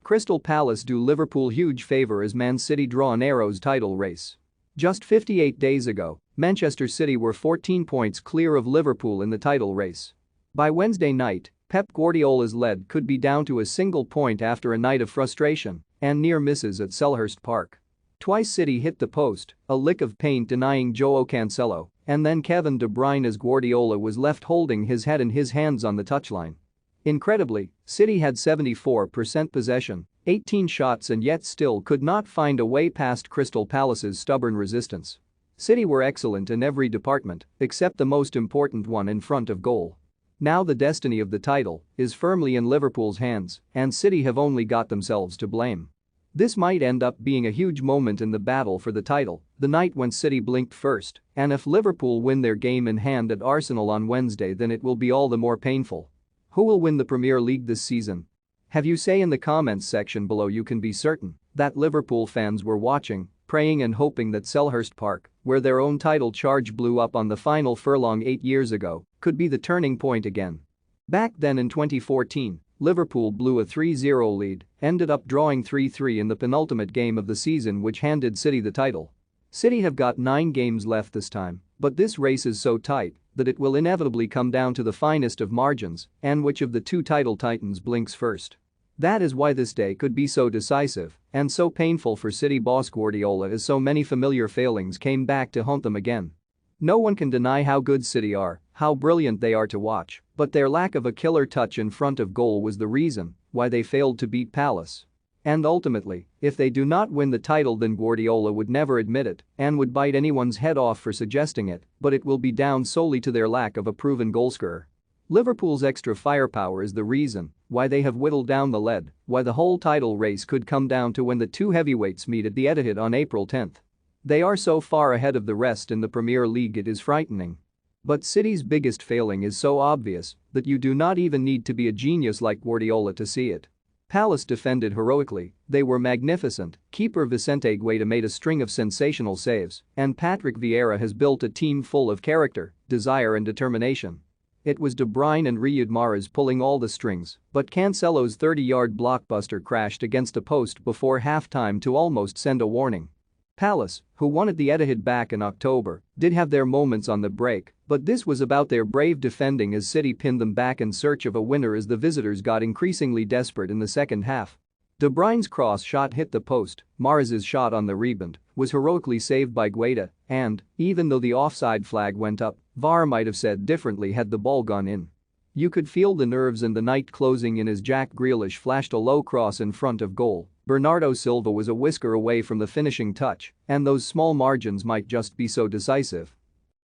Crystal Palace do Liverpool huge favour as Man City draw an Arrows title race. Just 58 days ago, Manchester City were 14 points clear of Liverpool in the title race. By Wednesday night, Pep Guardiola's lead could be down to a single point after a night of frustration and near misses at Selhurst Park. Twice City hit the post, a lick of paint denying Joao Cancelo, and then Kevin De Bruyne as Guardiola was left holding his head in his hands on the touchline. Incredibly, City had 74% possession, 18 shots and yet still could not find a way past Crystal Palace's stubborn resistance. City were excellent in every department except the most important one in front of goal. Now the destiny of the title is firmly in Liverpool's hands and City have only got themselves to blame. This might end up being a huge moment in the battle for the title, the night when City blinked first, and if Liverpool win their game in hand at Arsenal on Wednesday then it will be all the more painful. Who will win the Premier League this season? Have you say in the comments section below. You can be certain that Liverpool fans were watching, praying and hoping that Selhurst Park, where their own title charge blew up on the final furlong 8 years ago, could be the turning point again. Back then in 2014, Liverpool blew a 3-0 lead, ended up drawing 3-3 in the penultimate game of the season which handed City the title. City have got 9 games left this time, but this race is so tight that it will inevitably come down to the finest of margins and which of the two title titans blinks first. That is why this day could be so decisive and so painful for City boss Guardiola as so many familiar failings came back to haunt them again. No one can deny how good City are, how brilliant they are to watch, but their lack of a killer touch in front of goal was the reason why they failed to beat Palace. And ultimately, if they do not win the title then Guardiola would never admit it and would bite anyone's head off for suggesting it, but it will be down solely to their lack of a proven goalscorer. Liverpool's extra firepower is the reason why they have whittled down the lead, why the whole title race could come down to when the two heavyweights meet at the Etihad on April 10. They are so far ahead of the rest in the Premier League it is frightening. But City's biggest failing is so obvious that you do not even need to be a genius like Guardiola to see it. Palace defended heroically, they were magnificent, keeper Vicente Guaita made a string of sensational saves, and Patrick Vieira has built a team full of character, desire and determination. It was De Bruyne and Riyad Mahrez pulling all the strings, but Cancelo's 30-yard blockbuster crashed against a post before halftime to almost send a warning. Palace, who won at the Etihad back in October, did have their moments on the break, but this was about their brave defending as City pinned them back in search of a winner as the visitors got increasingly desperate in the second half. De Bruyne's cross shot hit the post, Mahrez's shot on the rebound was heroically saved by Guaita, and, even though the offside flag went up, VAR might have said differently had the ball gone in. You could feel the nerves and the night closing in as Jack Grealish flashed a low cross in front of goal. Bernardo Silva was a whisker away from the finishing touch, and those small margins might just be so decisive.